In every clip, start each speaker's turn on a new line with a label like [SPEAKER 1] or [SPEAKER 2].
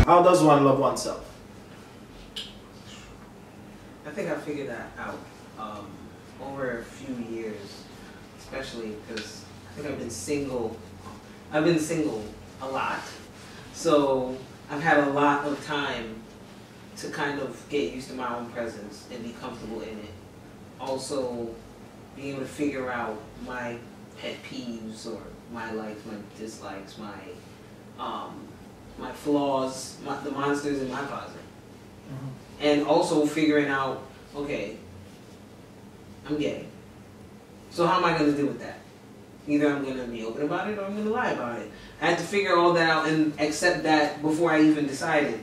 [SPEAKER 1] How does one love oneself?
[SPEAKER 2] I think I figured that out over a few years, especially because I think I've been single. I've been single a lot, so I've had a lot of time to kind of get used to my own presence and be comfortable in it. Also, being able to figure out my pet peeves or my likes, my dislikes, my flaws, the monsters in my closet. Mm-hmm. And also figuring out, okay, I'm gay. So how am I going to deal with that? Either I'm going to be open about it or I'm going to lie about it. I had to figure all that out and accept that before I even decided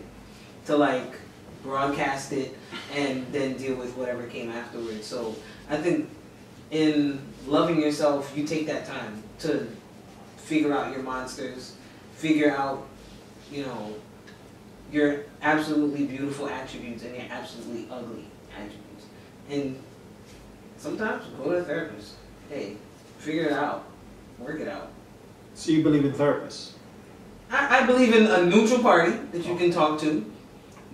[SPEAKER 2] to like broadcast it and then deal with whatever came afterwards. So I think in loving yourself, you take that time to figure out your monsters, figure out, you know, your absolutely beautiful attributes and your absolutely ugly attributes. And sometimes go to a therapist. Hey, figure it out. Work it out.
[SPEAKER 1] So you believe in therapists?
[SPEAKER 2] I believe in a neutral party that you can talk to.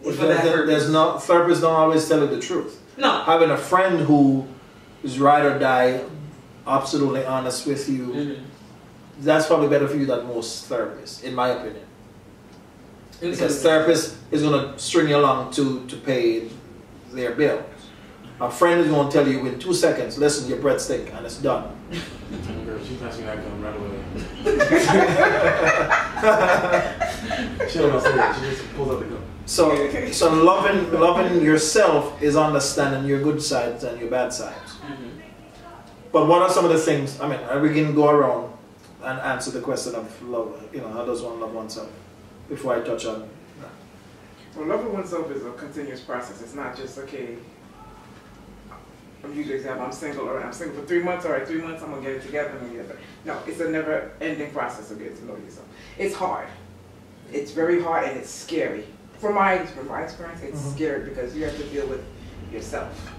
[SPEAKER 2] For that purpose.
[SPEAKER 1] Therapists don't always tell you the truth.
[SPEAKER 2] No.
[SPEAKER 1] Having a friend who is ride or die, absolutely honest with you, mm-hmm. That's probably better for you than most therapists, in my opinion. Because therapist is going to string you along to pay their bills. A friend is going to tell you in 2 seconds, listen, your breath stink, and it's done.
[SPEAKER 3] Girl, she passed me that gun right away. She don't know what she just pulls out the gun.
[SPEAKER 1] So loving yourself is understanding your good sides and your bad sides. Mm-hmm. But what are some of the things, I mean, we can go around and answer the question of love, you know, how does one love oneself? Before I touch on that.
[SPEAKER 4] Well, loving oneself is a continuous process. It's not just, okay, I'm using an example, I'm single, or I'm single for 3 months, all right, 3 months, I'm going to get it together, I'm going to get it. No, it's a never-ending process of getting to know yourself. It's hard. It's very hard and it's scary. From my experience, it's mm-hmm. scary because you have to deal with yourself.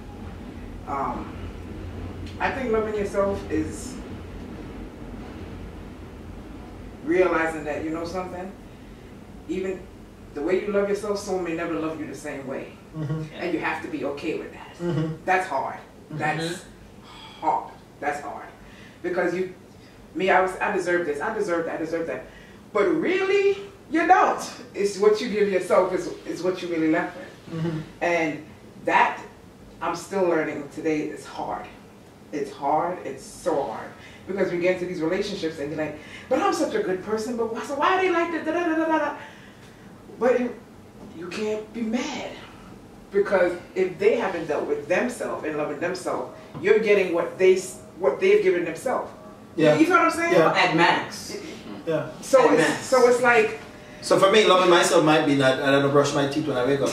[SPEAKER 4] I think loving yourself is realizing that, you know something, even the way you love yourself, someone may never love you the same way. Mm-hmm. And you have to be okay with that. Mm-hmm. That's hard. That's hard. That's hard. Because I deserve this, I deserve that, I deserve that. But really, you don't. It's what you give yourself is what you really left with. Mm-hmm. And that, I'm still learning today, is hard. It's hard, it's so hard. Because we get into these relationships and you're like, but I'm such a good person, but so why are they like that? Da, da, da, da, da. But you can't be mad. Because if they haven't dealt with themselves and loving themselves, you're getting what they've given themselves. Yeah. You know what I'm saying?
[SPEAKER 2] Yeah. At max.
[SPEAKER 1] Yeah.
[SPEAKER 4] So it's like.
[SPEAKER 1] So for me, loving myself might be that I don't brush my teeth when I wake up.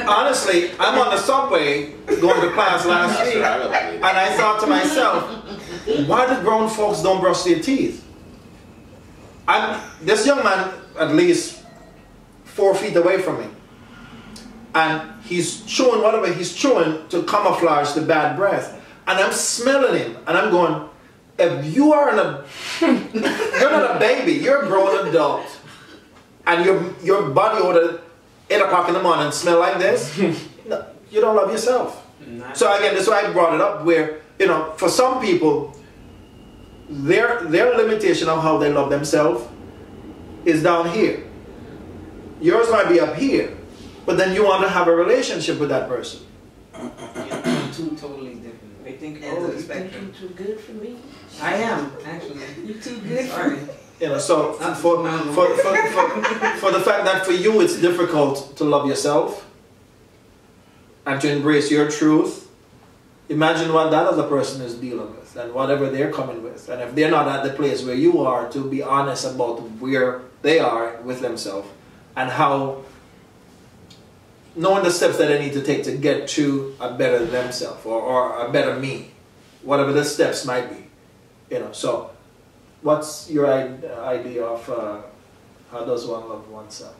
[SPEAKER 1] Honestly, I'm on the subway going to class last week, and I thought to myself, why do grown folks don't brush their teeth? This young man, at least 4 feet away from me, and he's chewing whatever he's chewing to camouflage the bad breath, and I'm smelling him, and I'm going, if you are you're not a baby, you're a grown adult, and your body ought at 8 o'clock in the morning smell like this, you don't love yourself. So again, that's why I brought it up, where, you know, for some people, their limitation of how they love themselves is down here. Yours might be up here, but then you want to have a relationship with that person.
[SPEAKER 2] Two totally different.
[SPEAKER 4] They think,
[SPEAKER 2] oh,
[SPEAKER 4] you think you're too good for me?
[SPEAKER 2] I am, actually. You're too good for me.
[SPEAKER 1] You know, so for the fact that for you it's difficult to love yourself and to embrace your truth, imagine what that other person is dealing with and whatever they're coming with. And if they're not at the place where you are, to be honest about where they are with themselves and how, knowing the steps that they need to take to get to a better themselves or a better me, whatever the steps might be. You know, so what's your idea of how does one love oneself?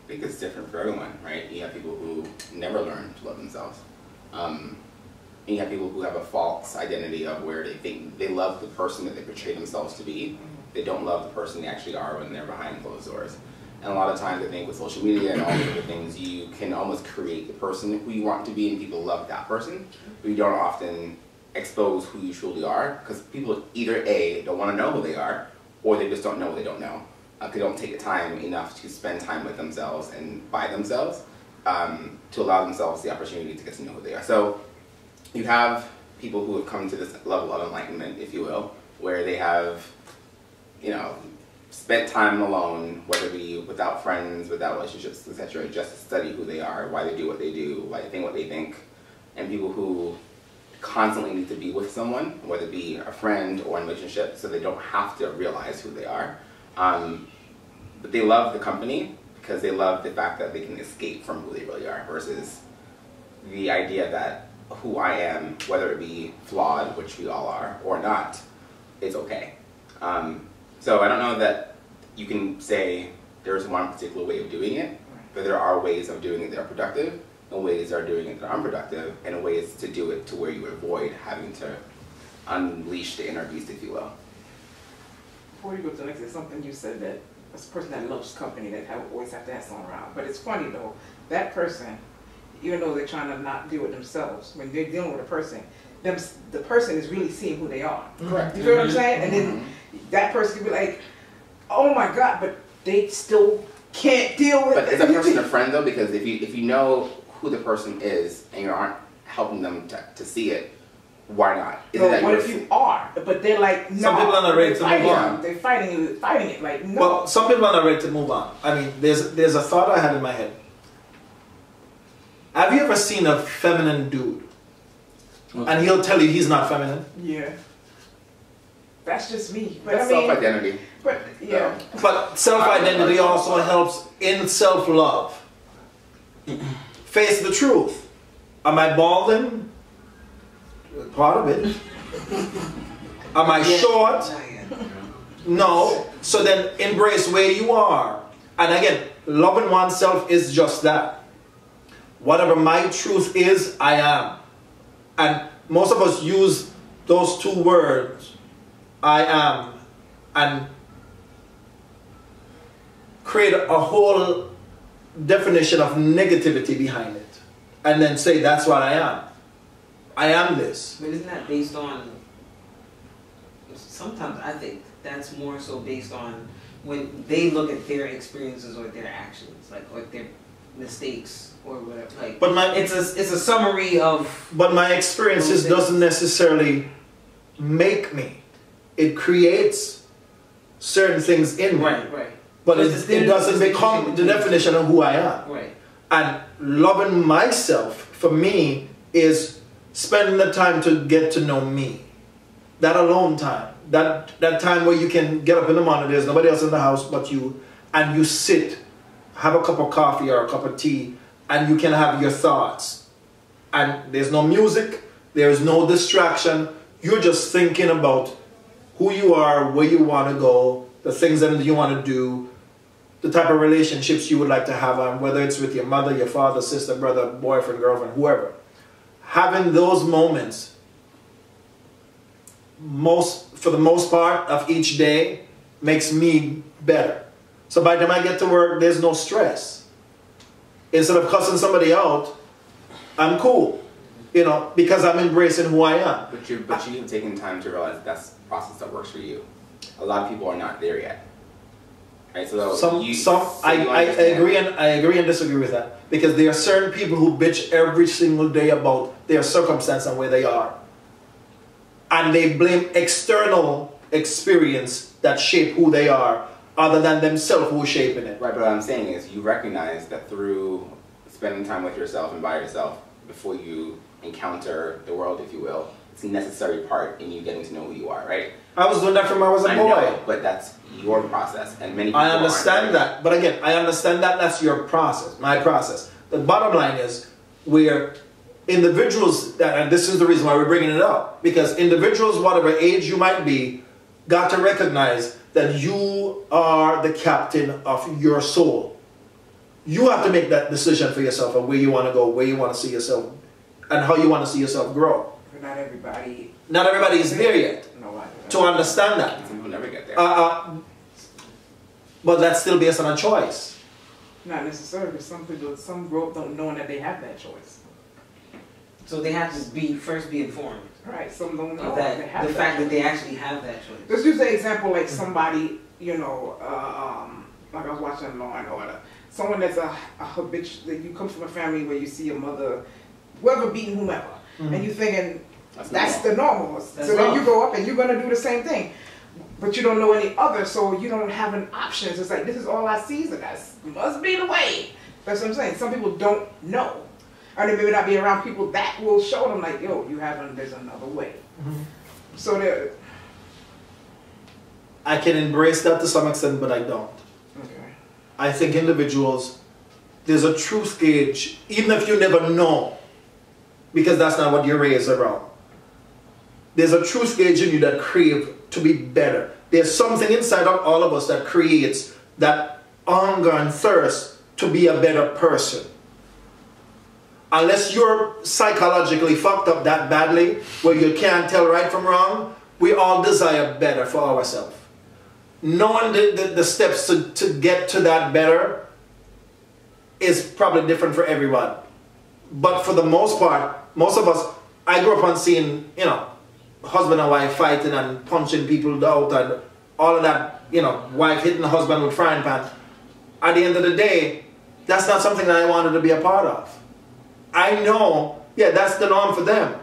[SPEAKER 5] I think it's different for everyone, right? You have people who never learn to love themselves. And you have people who have a false identity of where they think they love the person that they portray themselves to be. They don't love the person they actually are when they're behind closed doors. And a lot of times I think with social media and all these other things, you can almost create the person who you want to be, and people love that person, but you don't often expose who you truly are, because people either A, don't want to know who they are, or they just don't know what they don't know. They don't take the time enough to spend time with themselves and by themselves to allow themselves the opportunity to get to know who they are. So you have people who have come to this level of enlightenment, if you will, where they have, you know, spent time alone, whether it be without friends, without relationships, etc., just to study who they are, why they do what they do, why they think what they think. And people who constantly need to be with someone, whether it be a friend or a relationship, so they don't have to realize who they are. But they love the company because they love the fact that they can escape from who they really are, versus the idea that who I am, whether it be flawed, which we all are, or not, is okay. So I don't know that you can say there's one particular way of doing it, but there are ways of doing it that are productive, and ways that are doing it that are unproductive, and ways to do it to where you avoid having to unleash the inner beast, if you will.
[SPEAKER 4] Before you go to the next, there's something you said that this person that loves company that always have to have someone around. But it's funny though, that person, even though they're trying to not deal with themselves, when they're dealing with a person, the person is really seeing who they are.
[SPEAKER 5] Correct.
[SPEAKER 4] You feel what I'm saying? And then that person can be like, oh my God, but they still can't deal with it.
[SPEAKER 5] But is that person a friend though? Because if you know who the person is and you aren't helping them to see it, why not?
[SPEAKER 4] No, what if you are? But they're like, no.
[SPEAKER 1] Some people are not ready to move on.
[SPEAKER 4] They're fighting it like, no.
[SPEAKER 1] Well, some people are not ready to move on. I mean, there's a thought I had in my head. Have you ever seen a feminine dude? Okay. And he'll tell you he's not feminine?
[SPEAKER 4] Yeah. That's just me. But
[SPEAKER 5] that's
[SPEAKER 4] I mean,
[SPEAKER 5] self-identity.
[SPEAKER 4] But, yeah.
[SPEAKER 1] But self-identity also helps in self-love. Face the truth. Am I balding? Part of it. Am I short? No. So then embrace where you are. And again, loving oneself is just that. Whatever my truth is, I am. And most of us use those two words, I am, and create a whole definition of negativity behind it. And then say, that's what I am. I am this.
[SPEAKER 2] But isn't that based on, sometimes I think that's more so based on when they look at their experiences or their actions, like, or their mistakes or whatever. Like,
[SPEAKER 1] but
[SPEAKER 2] it's a summary of.
[SPEAKER 1] But my experiences doesn't necessarily make me. It creates certain things in me.
[SPEAKER 2] Right, right.
[SPEAKER 1] But it doesn't become the definition of who I am.
[SPEAKER 2] Right.
[SPEAKER 1] And loving myself, for me, is spending the time to get to know me. That alone time. That time where you can get up in the morning, there's nobody else in the house but you, and you sit, have a cup of coffee or a cup of tea, and you can have your thoughts. And there's no music, there's no distraction. You're just thinking about who you are, where you want to go, the things that you want to do, the type of relationships you would like to have, and whether it's with your mother, your father, sister, brother, boyfriend, girlfriend, whoever. Having those moments, for the most part of each day, makes me better. So by the time I get to work, there's no stress. Instead of cussing somebody out, I'm cool, you know, because I'm embracing who I am.
[SPEAKER 5] But you've taken time to realize that's the process that works for you. A lot of people are not there yet. Right, so
[SPEAKER 1] I agree and disagree with that, because there are certain people who bitch every single day about their circumstance and where they are, and they blame external experience that shape who they are, other than themselves who are shaping it.
[SPEAKER 5] Right, but what I'm saying is you recognize that through spending time with yourself and by yourself before you encounter the world, if you will, it's a necessary part in you getting to know who you are, right?
[SPEAKER 1] I was doing that from when I was a boy.
[SPEAKER 5] Know, but that's your process, and many people
[SPEAKER 1] I understand that, but again, I understand that that's your process, my process. The bottom line is, we're individuals, and this is the reason why we're bringing it up, because individuals, whatever age you might be, got to recognize that you are the captain of your soul. You have to make that decision for yourself of where you want to go, where you want to see yourself, and how you want to see yourself grow.
[SPEAKER 4] But not everybody.
[SPEAKER 1] Not everybody is there yet
[SPEAKER 4] No,
[SPEAKER 1] to understand that.
[SPEAKER 5] Some people never get there.
[SPEAKER 1] But that's still based on a choice.
[SPEAKER 4] Not necessarily. Some people, some grow up don't knowing that they have that choice.
[SPEAKER 2] So they have to first be informed
[SPEAKER 4] Right. Some don't know
[SPEAKER 2] of
[SPEAKER 4] they
[SPEAKER 2] that,
[SPEAKER 4] have
[SPEAKER 2] the fact that they actually have that choice.
[SPEAKER 4] Let's use an example like somebody, you know, like I was watching Law and Order. Someone that's a habitual, that you come from a family where you see your mother, whoever beating whomever, and you thinking that's the normal. So then you go up and you're gonna do the same thing, but you don't know any other, so you don't have an option. It's like this is all I see, so that must be the way. That's what I'm saying. Some people don't know, or they maybe not be around people that will show them like, yo, you haven't. There's another way. So there.
[SPEAKER 1] I can embrace that to some extent, but I don't.
[SPEAKER 4] Okay.
[SPEAKER 1] I think individuals, there's a truth gauge, even if you never know, because that's not what you're raised around. There's a truth gauge in you that crave to be better. There's something inside of all of us that creates that hunger and thirst to be a better person. Unless you're psychologically fucked up that badly, where you can't tell right from wrong, we all desire better for ourselves. Knowing the steps to get to that better is probably different for everyone. But for the most part, most of us, I grew up on seeing, you know, husband and wife fighting and punching people out and all of that, you know, wife hitting the husband with frying pan. At the end of the day, that's not something that I wanted to be a part of. I know, yeah, that's the norm for them.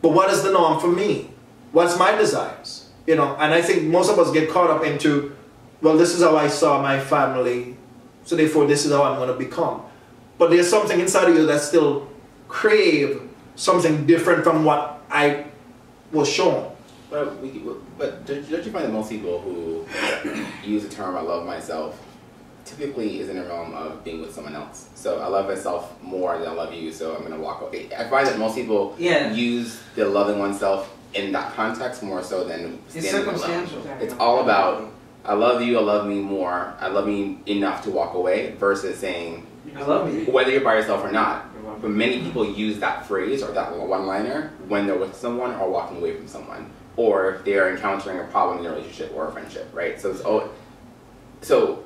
[SPEAKER 1] But what is the norm for me? What's my desires? You know, and I think most of us get caught up into, well, this is how I saw my family, so therefore this is how I'm going to become. But there's something inside of you that still crave something different from what I was shown.
[SPEAKER 5] But don't you find that most people who use the term "I love myself" typically is in the realm of being with someone else? So I love myself more than I love you, so I'm going to walk away. I find that most people use the loving oneself in that context more so than
[SPEAKER 2] it's
[SPEAKER 5] standing
[SPEAKER 2] circumstantial.
[SPEAKER 5] alone. It's all about I love you, I love me more, I love me enough to walk away versus saying
[SPEAKER 2] I love you.
[SPEAKER 5] Whether you're by yourself or not. But many people use that phrase or that one-liner when they're with someone or walking away from someone, or they are encountering a problem in a relationship or a friendship, right? So so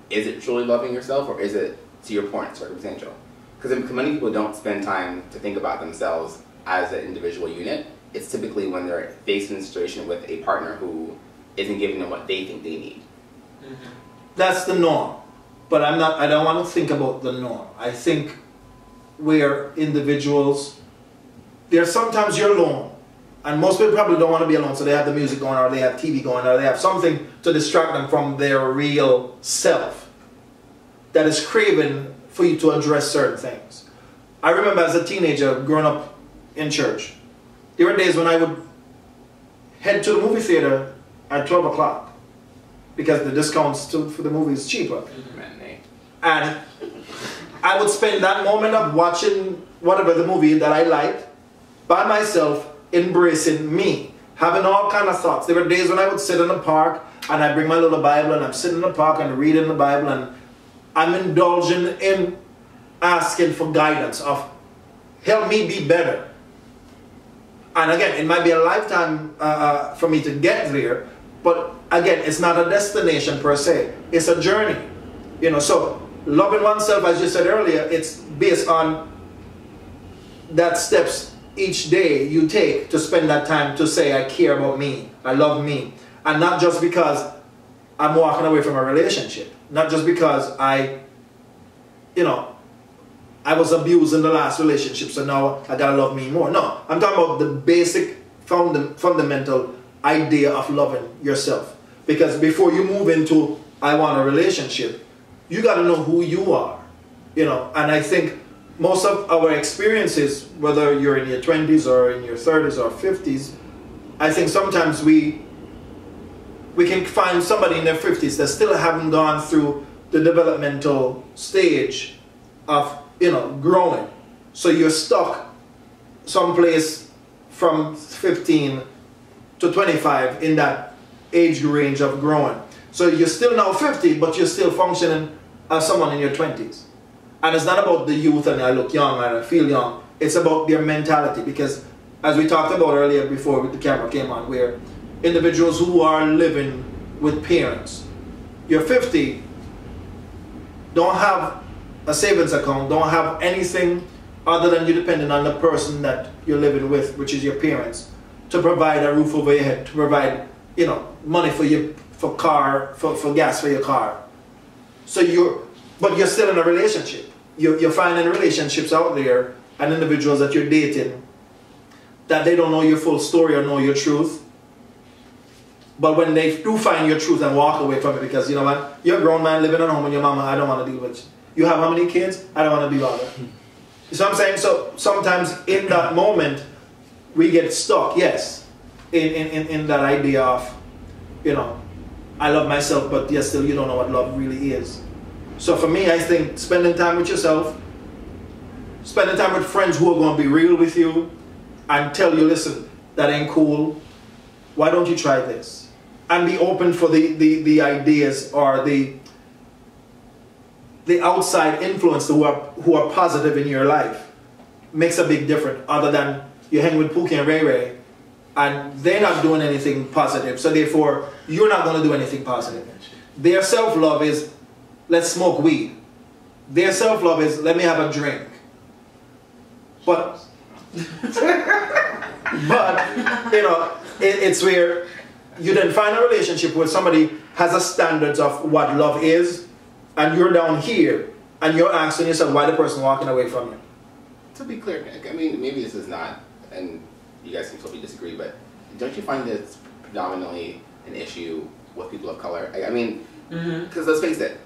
[SPEAKER 5] is it truly loving yourself, or is it, to your point, circumstantial? Because many people don't spend time to think about themselves as an individual unit. It's typically when they're facing a situation with a partner who isn't giving them what they think they need.
[SPEAKER 1] That's the norm. But I don't want to think about the norm. I think where individuals, sometimes you're alone. And most people probably don't want to be alone, so they have the music going, or they have TV going, or they have something to distract them from their real self that is craving for you to address certain things. I remember as a teenager growing up in church, there were days when I would head to the movie theater at 12 o'clock because the discounts for the movie is cheaper. And I would spend that moment of watching whatever the movie that I liked by myself, embracing me, having all kind of thoughts. There were days when I would sit in the park and I bring my little Bible and I'm sitting in the park and reading the Bible and I'm indulging in asking for guidance of help me be better. And again, it might be a lifetime for me to get there, but again, it's not a destination per se. It's a journey. You know, so loving oneself, as you said earlier, it's based on that steps each day you take to spend that time to say, I care about me, I love me. And not just because I'm walking away from a relationship. Not just because I was abused in the last relationship, so now I gotta love me more. No, I'm talking about the basic fundamental idea of loving yourself. Because before you move into I want a relationship, you gotta know who you are. You know, and I think most of our experiences, whether you're in your 20s or in your 30s or 50s, I think sometimes we can find somebody in their 50s that still haven't gone through the developmental stage of, growing. So you're stuck someplace from 15 to 25 in that age range of growing. So you're still now 50, but you're still functioning as someone in your 20s. And it's not about the youth and I look young and I feel young. It's about their mentality, because as we talked about earlier before the camera came on, where individuals who are living with parents. You're 50, don't have a savings account, don't have anything other than you depending on the person that you're living with, which is your parents, to provide a roof over your head, to provide, you know, money for for gas for your car. So but you're still in a relationship. You're finding relationships out there and individuals that you're dating that they don't know your full story or know your truth. But when they do find your truth and walk away from it, because you know what, you're a grown man living at home with your mama, I don't want to deal with you. You have how many kids? I don't want to be bothered. You see what I'm saying? So sometimes in that moment, we get stuck, yes, in that idea of, you know, I love myself, but yes, still you don't know what love really is. So for me, I think spending time with yourself, spending time with friends who are going to be real with you and tell you, listen, that ain't cool. Why don't you try this? And be open for the ideas or the outside influence who are positive in your life. Makes a big difference, other than you hang with Pookie and Ray Ray and they're not doing anything positive, so therefore you're not going to do anything positive. Their self-love is, let's smoke weed. Their self-love is, let me have a drink. But you know, it's where you then find a relationship where somebody has a standards of what love is, and you're down here, and you're asking yourself why the person walking away from you.
[SPEAKER 5] To be clear, I mean, maybe this is not, and you guys can totally disagree, but don't you find it's predominantly an issue with people of color? I mean, because let's face it,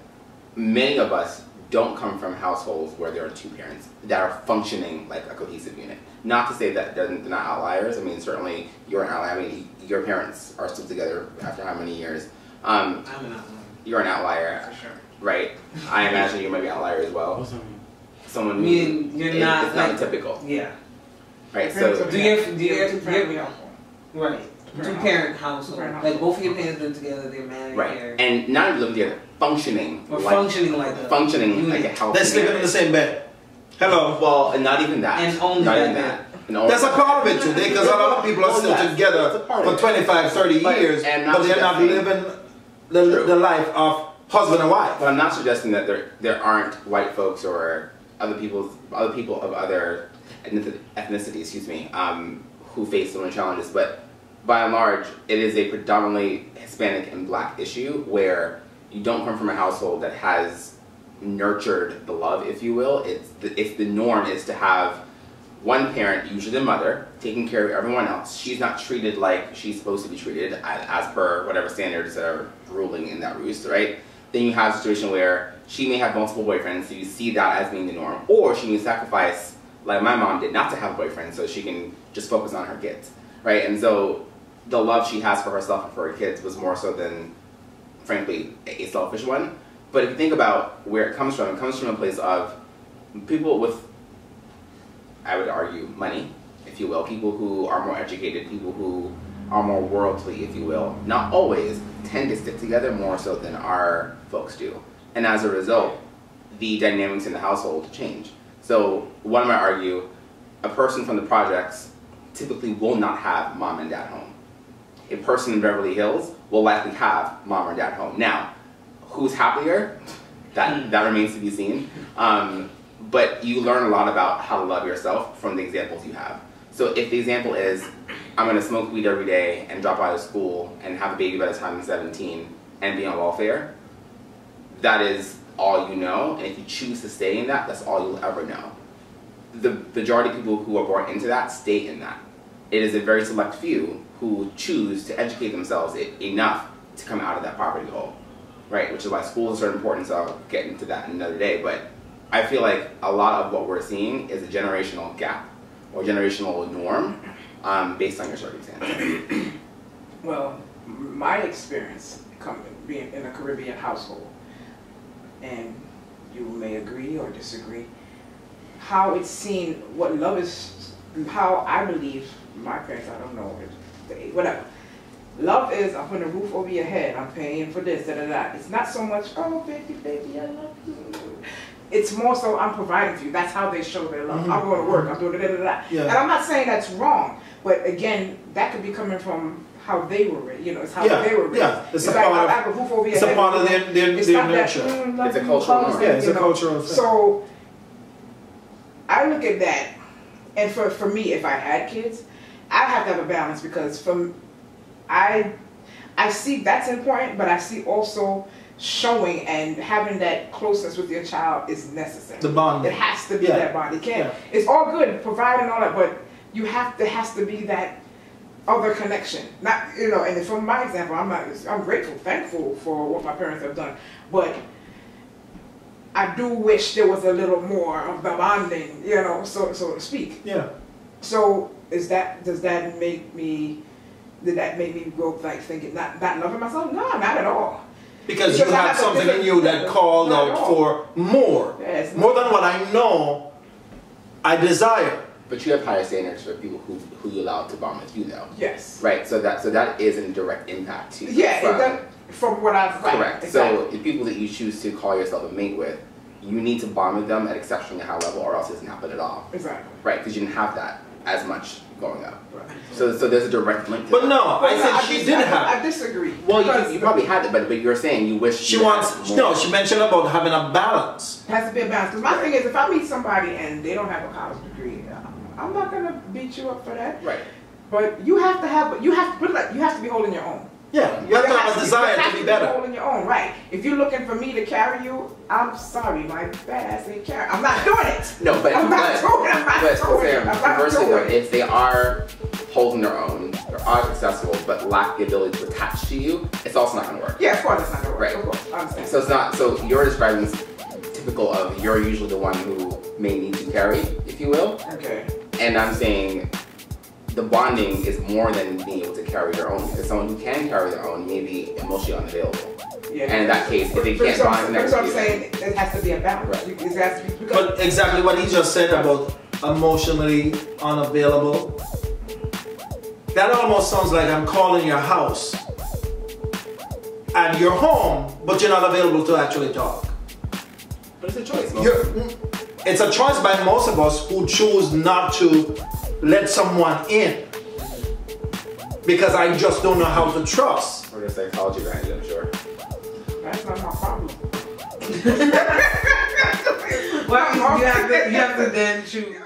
[SPEAKER 5] many of us don't come from households where there are two parents that are functioning like a cohesive unit. Not to say that they're not outliers. I mean, certainly you're an outlier. I mean, your parents are still together after how many years?
[SPEAKER 2] I'm an outlier.
[SPEAKER 5] You're an outlier.
[SPEAKER 2] For sure.
[SPEAKER 5] Right. I imagine you might be an outlier as well.
[SPEAKER 3] What's that mean?
[SPEAKER 5] Someone
[SPEAKER 2] You're not,
[SPEAKER 5] it's not
[SPEAKER 2] like,
[SPEAKER 5] typical.
[SPEAKER 2] Yeah.
[SPEAKER 5] Right.
[SPEAKER 4] Parents
[SPEAKER 5] So
[SPEAKER 4] are
[SPEAKER 2] Do you
[SPEAKER 4] two-family household.
[SPEAKER 2] right. Two-parent household.
[SPEAKER 4] Two-parent
[SPEAKER 2] Like both of your parents live together, they're married
[SPEAKER 5] right,
[SPEAKER 2] here.
[SPEAKER 5] and not even living together, functioning
[SPEAKER 2] Or
[SPEAKER 5] like
[SPEAKER 2] functioning like a
[SPEAKER 5] a healthy.
[SPEAKER 1] They're sleeping in the same bed. Hello.
[SPEAKER 5] Well, and not even that.
[SPEAKER 2] And only
[SPEAKER 5] not
[SPEAKER 2] that
[SPEAKER 5] even
[SPEAKER 2] bit.
[SPEAKER 5] that. And only
[SPEAKER 1] That's a part of it too, because a lot of people are
[SPEAKER 5] Well,
[SPEAKER 1] still
[SPEAKER 5] that's
[SPEAKER 1] together
[SPEAKER 5] a part
[SPEAKER 1] for
[SPEAKER 5] of it.
[SPEAKER 1] 25, 30
[SPEAKER 5] But-
[SPEAKER 1] years,
[SPEAKER 5] and not
[SPEAKER 1] but they're not
[SPEAKER 5] suggesting-
[SPEAKER 1] living
[SPEAKER 5] True.
[SPEAKER 1] the life of husband and wife.
[SPEAKER 5] But I'm not suggesting that there aren't white folks or other people of other ethnicities, excuse me, who face similar challenges. But by and large, it is a predominantly Hispanic and Black issue where you don't come from a household that has nurtured the love, if you will. It's the norm is to have one parent, usually the mother, taking care of everyone else. She's not treated like she's supposed to be treated as per whatever standards that are ruling in that roost, right? Then you have a situation where she may have multiple boyfriends, so you see that as being the norm. Or she may sacrifice, like my mom did, not to have a boyfriend so she can just focus on her kids, right? And so the love she has for herself and for her kids was more so than, frankly, a selfish one. But if you think about where it comes from a place of people with, I would argue, money, if you will, people who are more educated, people who are more worldly, if you will, not always tend to stick together more so than our folks do. And as a result, the dynamics in the household change. So one might argue, a person from the projects typically will not have mom and dad home. A person in Beverly Hills will likely have mom or dad home. Now, who's happier? That remains to be seen. But you learn a lot about how to love yourself from the examples you have. So if the example is, I'm going to smoke weed every day and drop out of school and have a baby by the time I'm 17 and be on welfare, that is all you know. And if you choose to stay in that, that's all you'll ever know. The majority of people who are born into that stay in that. It is a very select few who choose to educate themselves enough to come out of that poverty hole, right? Which is why schools are so important, so I'll get into that another day. But I feel like a lot of what we're seeing is a generational gap or generational norm based on your circumstances.
[SPEAKER 4] Well, my experience being in a Caribbean household, and you may agree or disagree, how it's seen, what love is, how I believe, my parents, I don't know, whatever. Love is, I'm putting a roof over your head, I'm paying for this, da-da-da. It's not so much, oh, baby, I love you. It's more so, I'm providing for you. That's how they show their love. I'm going to work, I'm doing da-da-da-da.
[SPEAKER 1] Yeah.
[SPEAKER 4] And I'm not saying that's wrong, but again, that could be coming from how they were raised. You know, it's how
[SPEAKER 1] Yeah,
[SPEAKER 4] they were raised.
[SPEAKER 1] yeah. It's a
[SPEAKER 4] like
[SPEAKER 1] part of-
[SPEAKER 4] I have a roof over your
[SPEAKER 1] It's a
[SPEAKER 4] head,
[SPEAKER 1] part of
[SPEAKER 4] you know.
[SPEAKER 1] their
[SPEAKER 4] It's not that,
[SPEAKER 1] nurture.
[SPEAKER 4] love
[SPEAKER 5] It's a
[SPEAKER 4] you,
[SPEAKER 5] cultural
[SPEAKER 4] hugs
[SPEAKER 5] norm.
[SPEAKER 4] them,
[SPEAKER 1] Yeah, it's
[SPEAKER 4] you
[SPEAKER 1] a
[SPEAKER 4] know.
[SPEAKER 1] cultural thing.
[SPEAKER 4] So I look at that, and for me, if I had kids, I have to have a balance because I see that's important, but I see also showing and having that closeness with your child is necessary.
[SPEAKER 1] The bond.
[SPEAKER 4] It has to be
[SPEAKER 1] Yeah.
[SPEAKER 4] that bond. It can't.
[SPEAKER 1] Yeah.
[SPEAKER 4] It's all good providing all that, but there has to be that other connection. Not And from my example, I'm grateful, thankful for what my parents have done, but I do wish there was a little more of the bonding, so to speak.
[SPEAKER 1] Yeah.
[SPEAKER 4] So did that make me go like thinking not loving myself? No, not at all.
[SPEAKER 1] Because you
[SPEAKER 4] Because I
[SPEAKER 1] have
[SPEAKER 4] have a
[SPEAKER 1] something in
[SPEAKER 4] different-
[SPEAKER 1] you that called
[SPEAKER 4] Not at
[SPEAKER 1] out
[SPEAKER 4] all.
[SPEAKER 1] for more.
[SPEAKER 4] Yes.
[SPEAKER 1] More than what I know I desire.
[SPEAKER 5] But you have higher standards for people who you allow to bond with you, though.
[SPEAKER 4] Yes.
[SPEAKER 5] Right. So that is a direct impact to you.
[SPEAKER 4] Yeah,
[SPEAKER 5] from-
[SPEAKER 4] from what I've read.
[SPEAKER 5] Correct.
[SPEAKER 4] Exactly.
[SPEAKER 5] So the people that you choose to call yourself a mate with, you need to bond with them at exceptionally high level, or else it doesn't happen at all.
[SPEAKER 4] Exactly.
[SPEAKER 5] Right? Because you didn't have that as much growing up.
[SPEAKER 4] Right.
[SPEAKER 5] So there's a direct link. To
[SPEAKER 1] But
[SPEAKER 5] that.
[SPEAKER 1] no, I
[SPEAKER 4] Well,
[SPEAKER 1] think she did have.
[SPEAKER 4] I disagree.
[SPEAKER 5] Well,
[SPEAKER 4] Because
[SPEAKER 5] you probably had it, but you're saying you wish
[SPEAKER 1] She
[SPEAKER 5] you
[SPEAKER 1] wants.
[SPEAKER 5] had more.
[SPEAKER 1] No, she mentioned about having a balance.
[SPEAKER 4] it has to be a balance. Because my thing is, if I meet somebody and they don't have a college degree, I'm not gonna beat you up for that.
[SPEAKER 5] Right.
[SPEAKER 4] But you have to put it like you have to be holding your own.
[SPEAKER 1] Yeah, you have to have a desire to be better.
[SPEAKER 4] Holding your own, right? If you're looking for me to carry you, I'm sorry, my badass ain't carry. I'm not doing it.
[SPEAKER 5] No, but
[SPEAKER 4] I'm not doing it.
[SPEAKER 5] but Sam,
[SPEAKER 4] I'm not
[SPEAKER 5] conversely though,
[SPEAKER 4] doing it.
[SPEAKER 5] if they are holding their own, they are successful, but lack the ability to attach to you, it's also not going to work.
[SPEAKER 4] Yeah, of course it's not gonna work.
[SPEAKER 5] Right.
[SPEAKER 4] Of course, I understand.
[SPEAKER 5] So it's not. So you're describing this typical of you're usually the one who may need to carry, if you will,
[SPEAKER 4] Okay.
[SPEAKER 5] and I'm saying the bonding is more than being able to carry your own, because someone who can carry their own may be emotionally unavailable.
[SPEAKER 4] Yeah.
[SPEAKER 5] And in that case, if they can't
[SPEAKER 4] so
[SPEAKER 5] bond next
[SPEAKER 4] so
[SPEAKER 5] to
[SPEAKER 4] I'm
[SPEAKER 5] you,
[SPEAKER 4] saying it has to be a balance.
[SPEAKER 5] Right.
[SPEAKER 4] It has to be because
[SPEAKER 1] But exactly what he just said about emotionally unavailable. That almost sounds like I'm calling your house and you're home, but you're not available to actually talk.
[SPEAKER 5] but it's a choice.
[SPEAKER 1] It's a choice by most of us who choose not to let someone in because I just don't know how to trust.
[SPEAKER 5] Or the psychology behind it, I'm sure.
[SPEAKER 4] that's not my problem.
[SPEAKER 2] Well, you have to then choose.